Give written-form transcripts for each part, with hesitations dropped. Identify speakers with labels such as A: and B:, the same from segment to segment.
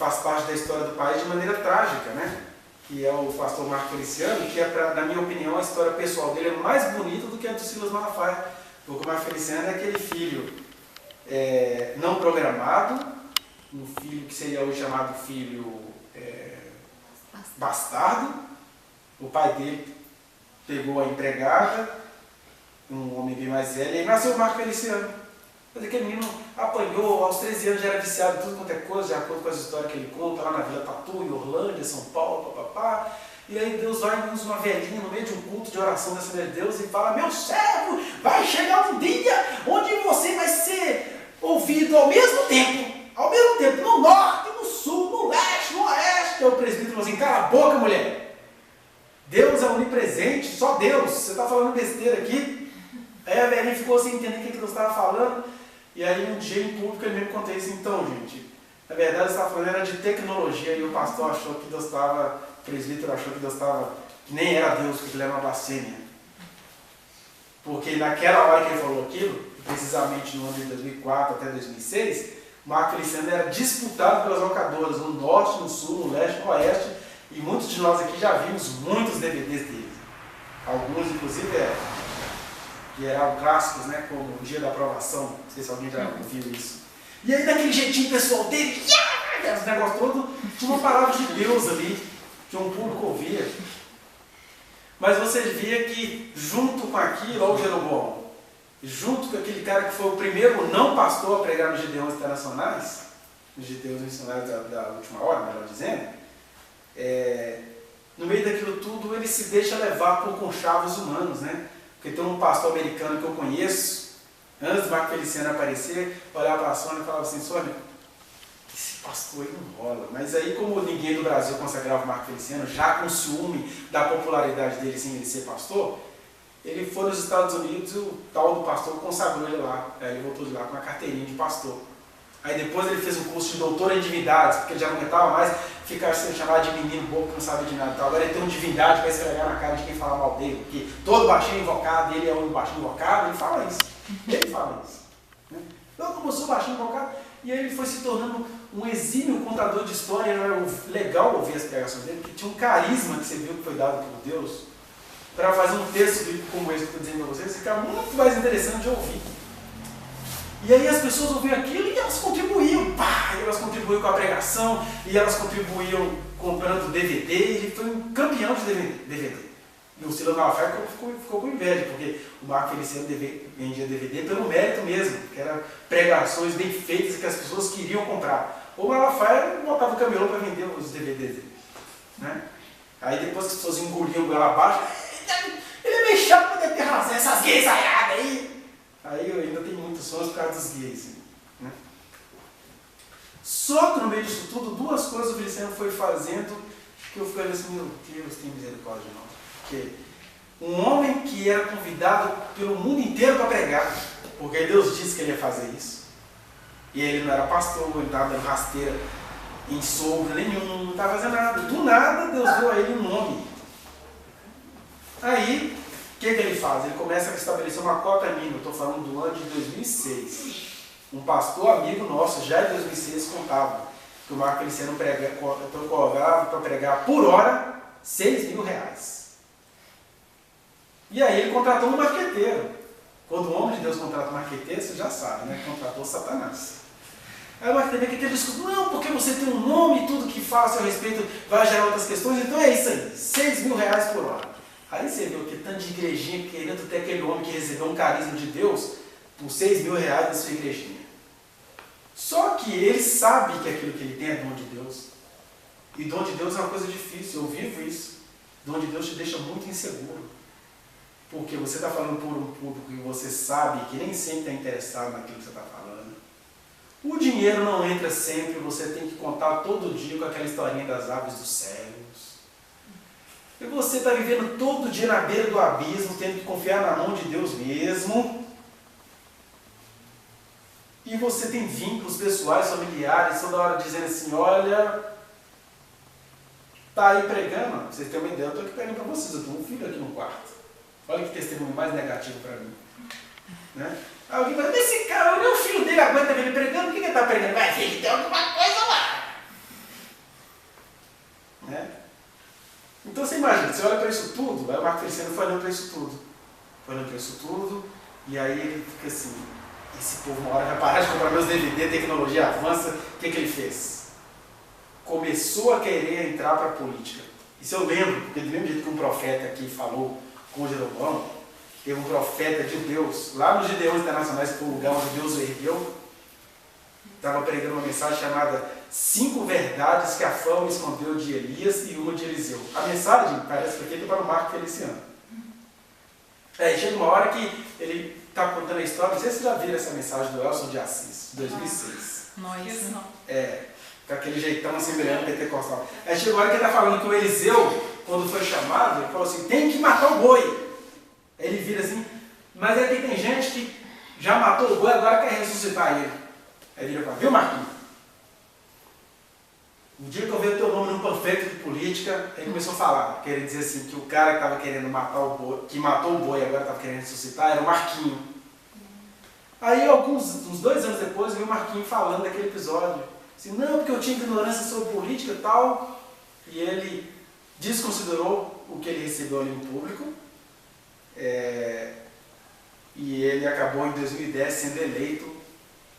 A: faz parte da história do país de maneira trágica, né? Que é o pastor Marco Feliciano, que na minha opinião, a história pessoal dele é mais bonita do que a do Silas Malafaia. Porque o Marco Feliciano é aquele filho não programado, um filho que seria hoje chamado filho bastardo. O pai dele pegou a empregada, um homem bem mais velho, e aí nasceu o Marco Feliciano. Mas aquele menino apanhou, aos 13 anos já era viciado em tudo quanto é coisa, de acordo com as histórias que ele conta, lá na Vila Tatu, em Orlândia, São Paulo, papapá. E aí Deus vai e usa uma velhinha no meio de um culto de oração dessa mulher de Deus e fala: meu servo, vai chegar um dia onde você vai ser ouvido ao mesmo tempo, no norte, no sul, no leste, no oeste. Aí o presbítero falou assim: cala a boca, mulher. Deus é onipresente, só Deus, você está falando besteira aqui. Aí a velhinha ficou sem entender o que Deus estava falando. E aí um dia em público ele mesmo contou isso. Então, gente, na verdade você estava falando era de tecnologia e o pastor achou que Deus estava, o presbítero achou que Deus estava, que nem era Deus, que ele era uma blasfêmia. Porque naquela hora que ele falou aquilo, precisamente no ano de 2004 até 2006, o Marco Feliciano era disputado pelas locadoras no norte, no sul, no leste, no oeste, e muitos de nós aqui já vimos muitos DVDs dele. Alguns, inclusive, que eram clássicos, né, como O Dia da Aprovação, não sei se alguém já ouviu isso. E aí, daquele jeitinho pessoal dele, esse negócio todo, tinha uma palavra de Deus ali, que um público ouvia. Mas você via que, junto com aquilo, olha o Jeroboão, junto com aquele cara que foi o primeiro não pastor a pregar nos Gideões Internacionais, nos Gideões Missionários da última hora, melhor dizendo, no meio daquilo tudo, ele se deixa levar por conchavos humanos, né? Porque tem um pastor americano que eu conheço, antes do Marco Feliciano aparecer, olhava para a Sônia e falava assim: Sônia, esse pastor aí não rola. Mas aí, como ninguém do Brasil consagrava o Marco Feliciano, já com ciúme da popularidade dele sem ele ser pastor, ele foi nos Estados Unidos e o tal do pastor consagrou ele lá. Aí ele voltou de lá com uma carteirinha de pastor. Aí depois ele fez um curso de doutor em divindades, porque ele já não aguentava mais ficar sendo chamado de menino bobo que não sabia de nada. Então, agora ele tem uma divindade para esfregar na cara de quem fala mal dele, porque todo baixinho é invocado, ele é um baixinho invocado, ele fala isso. Ele fala isso. Né? Então, como eu sou baixinho invocado, e aí ele foi se tornando um exímio contador de história. Era legal ouvir as pregações dele, porque tinha um carisma que você viu que foi dado por Deus para fazer um texto bíblico como esse que eu estou dizendo para vocês, fica muito mais interessante de ouvir. E aí as pessoas ouviam aquilo e elas contribuíam, e elas contribuíam com a pregação, e elas contribuíam comprando DVD, e ele foi um campeão de DVD. E o Silas Malafaia ficou com inveja, porque o Marco Feliciano vendia DVD pelo mérito mesmo, que eram pregações bem feitas que as pessoas queriam comprar. O Malafaia botava o camelô para vender os DVDs dele. Né? Aí depois que as pessoas engoliam goela abaixo, ele é meio chato para ter razão, essas gays aiadas aí. Aí eu ainda tenho muitos sonhos por causa dos gays. Né? Só que no meio disso tudo, duas coisas o Feliciano foi fazendo que eu fiquei assim: meu Deus, tem misericórdia de nós. Porque um homem que era convidado pelo mundo inteiro para pregar, porque aí Deus disse que ele ia fazer isso, e ele não era pastor, ele estava dando rasteira em sogro nenhum, não estava fazendo nada. Do nada, Deus deu a ele um nome. Aí, o que ele faz? Ele começa a estabelecer uma cota mínima. Eu estou falando do ano de 2006. Um pastor amigo nosso, já em 2006, contava que o Marco Feliciano cobrava para pregar por hora R$6.000. E aí ele contratou um marqueteiro. Quando o homem de Deus contrata um marqueteiro, você já sabe, né? Contratou Satanás. Aí o marqueteiro discute: não, porque você tem um nome e tudo que fala a seu respeito vai gerar outras questões, então é isso aí, R$6.000 por hora. Aí você viu que tanto de igrejinha querendo ter aquele homem que recebeu um carisma de Deus por R$6.000 na sua igrejinha. Só que ele sabe que aquilo que ele tem é dom de Deus. E dom de Deus é uma coisa difícil, eu vivo isso. Dom de Deus te deixa muito inseguro. Porque você está falando por um público que você sabe que nem sempre está interessado naquilo que você está falando. O dinheiro não entra sempre, você tem que contar todo dia com aquela historinha das aves dos céus. E você está vivendo todo dia na beira do abismo, tendo que confiar na mão de Deus mesmo. E você tem vínculos pessoais, familiares, toda hora dizendo assim: olha, tá aí pregando. Pra vocês terem uma ideia, eu estou aqui pregando para vocês, eu tenho um filho aqui no quarto. Olha que testemunho mais negativo para mim. Né? Alguém fala: esse cara, olha o filho dele, aguenta ver ele pregando, o que ele está pregando? Vai ver, ele tem alguma coisa lá. Então você imagina, você olha para isso tudo, aí o Marco Feliciano foi olhando para isso tudo. Foi olhando para isso tudo, e aí ele fica assim, esse povo uma hora vai parar de comprar meus DVD, tecnologia avança, o que ele fez? Começou a querer entrar para a política. Isso eu lembro, porque do mesmo jeito que um profeta aqui falou com Jeroboão, teve um profeta de Deus, lá nos Gideões Internacionais, que foi o lugar onde Deus o ergueu, estava pregando uma mensagem chamada 5 verdades que a fama escondeu de Elias e uma de Eliseu. A mensagem parece que foi feita para o Marco Feliciano. Aí chega uma hora que ele está contando a história, não sei se vocês já viram essa mensagem do Elson de Assis, 2006.
B: Nós, não.
A: Com aquele jeitão assim, brilhando pentecostal. Aí chega uma hora que ele está falando que o Eliseu, quando foi chamado, ele falou assim, tem que matar o boi. Aí ele vira assim, mas aí tem gente que já matou o boi, agora quer ressuscitar ele. Aí ele vira e fala, viu, Marquinhos? O dia que eu ver o teu nome num panfleto de política, ele começou a falar, querendo dizer assim, que o cara que estava querendo matar o boi, que matou o boi e agora estava querendo ressuscitar, era o Marquinho. Aí, uns 2 anos depois, eu vi o Marquinho falando daquele episódio. Assim, não, porque eu tinha ignorância sobre política e tal. E ele desconsiderou o que ele recebeu ali no público. E ele acabou em 2010 sendo eleito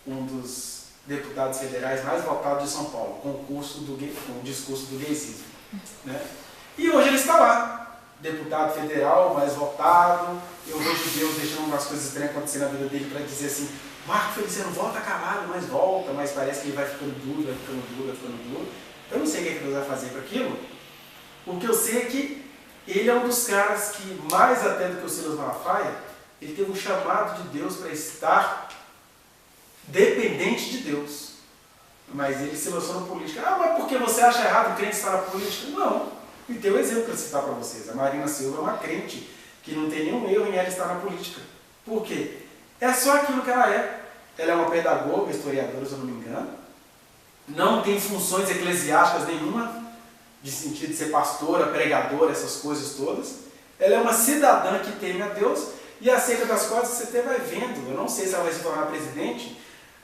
A: um dos deputados federais mais votados de São Paulo, com o discurso do gaysismo. Né? E hoje ele está lá, deputado federal mais votado. Eu vejo Deus deixando umas coisas estranhas acontecer na vida dele para dizer assim, Marco Feliciano volta calado, mas volta, mas parece que ele vai ficando duro, vai ficando duro, vai ficando duro. Eu não sei o que Deus vai fazer para aquilo. O que eu sei é que ele é um dos caras que, mais até do que o Silas Malafaia, ele teve um chamado de Deus para estar dependente de Deus. Mas ele se lançou na política. Ah, mas porque você acha errado o crente estar na política? Não. E tem um exemplo para citar para vocês. A Marina Silva é uma crente que não tem nenhum erro em ela estar na política. Por quê? É só aquilo que ela é. Ela é uma pedagoga, historiadora, se eu não me engano. Não tem funções eclesiásticas nenhuma, de sentido de ser pastora, pregadora, essas coisas todas. Ela é uma cidadã que teme a Deus e acerca das coisas você até vai vendo. Eu não sei se ela vai se tornar presidente,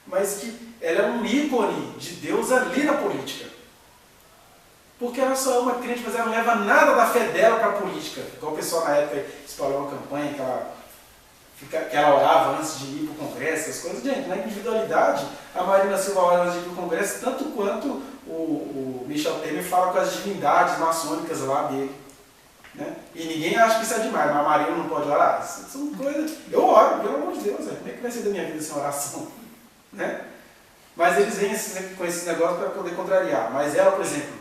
A: mas que ela é um ícone de Deus ali na política. Porque ela só é uma crente, mas ela não leva nada da fé dela para a política. Igual o pessoal na época espalhou uma campanha que ela orava antes de ir para o Congresso, essas coisas. Gente, na individualidade, a Marina Silva ora antes de ir para o Congresso, tanto quanto o Michel Temer fala com as divindades maçônicas lá dele. Né? E ninguém acha que isso é demais, mas a Marina não pode orar. Isso são coisas. Eu oro, pelo amor de Deus, como é que vai ser da minha vida sem oração? Né? Mas eles vêm com esses negócios para poder contrariar. Mas ela, por exemplo,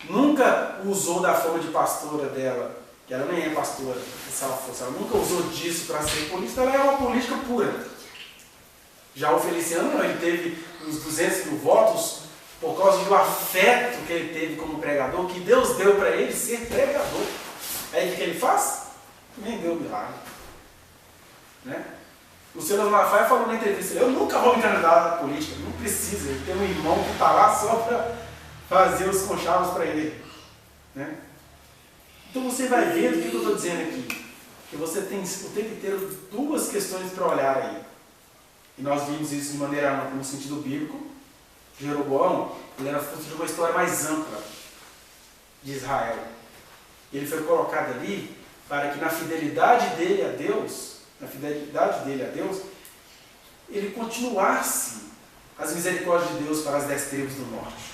A: nunca usou da fama de pastora dela, que ela nem é pastora, se ela fosse, ela nunca usou disso para ser política, ela é uma política pura. Já o Feliciano, não, ele teve uns 200 mil votos por causa do afeto que ele teve como pregador, que Deus deu para ele ser pregador. Aí o que ele faz? Nem deu milagre. Né? O Silas Malafaia falou na entrevista, eu nunca vou me candidatar à política, não precisa, ele tem um irmão que está lá só para fazer os conchavos para ele. Né? Então você vai ver o que eu estou dizendo aqui, que você tem o tempo inteiro 2 questões para olhar aí. E nós vimos isso de maneira ampla no sentido bíblico. Jeroboão, ele era fruto de uma história mais ampla de Israel. Ele foi colocado ali para que na fidelidade dele a Deus, ele continuasse as misericórdias de Deus para as 10 tribos do norte.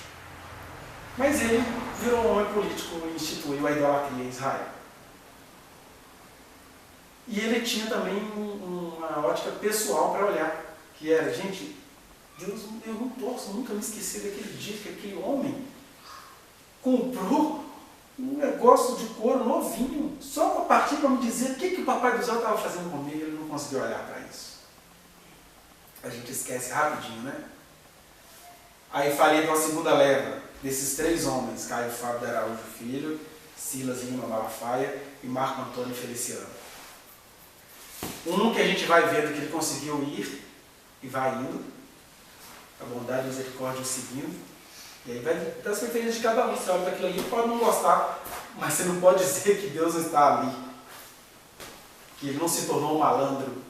A: Mas ele virou um homem político e instituiu a idolatria em Israel. E ele tinha também uma ótica pessoal para olhar, que era, gente, Deus, eu não posso nunca me esquecer daquele dia que aquele homem comprou um negócio de couro novinho, só para partir para me dizer o que o Papai do Céu estava fazendo comigo, ele não conseguiu olhar para isso. A gente esquece rapidinho, né? Aí falei de uma segunda leva, desses 3 homens, Caio Fábio de Araújo Filho, Silas Lima Malafaia e Marco Antônio Feliciano. Um que a gente vai vendo que ele conseguiu ir e vai indo, a bondade e a misericórdia o seguindo. E aí vai das preferências de cada um. Você olha para aquilo ali, pode não gostar, mas você não pode dizer que Deus não está ali. Que ele não se tornou um malandro.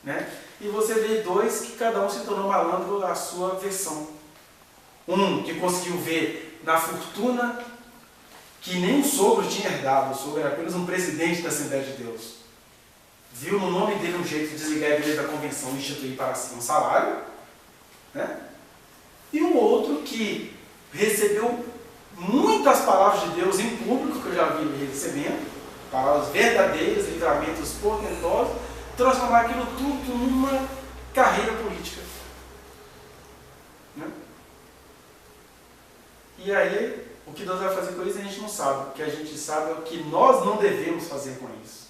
A: Né? E você vê 2 que cada um se tornou malandro à sua versão. Um que conseguiu ver na fortuna que nem o sogro tinha herdado, o sogro era apenas um presidente da Assembleia de Deus. Viu no nome dele um jeito de desligar a igreja da convenção e instituir para si um salário, né? E um outro que recebeu muitas palavras de Deus em público, que eu já vi ele recebendo, palavras verdadeiras, livramentos portentosos, transformar aquilo tudo numa carreira política. Né? E aí, o que Deus vai fazer com isso a gente não sabe. O que a gente sabe é o que nós não devemos fazer com isso.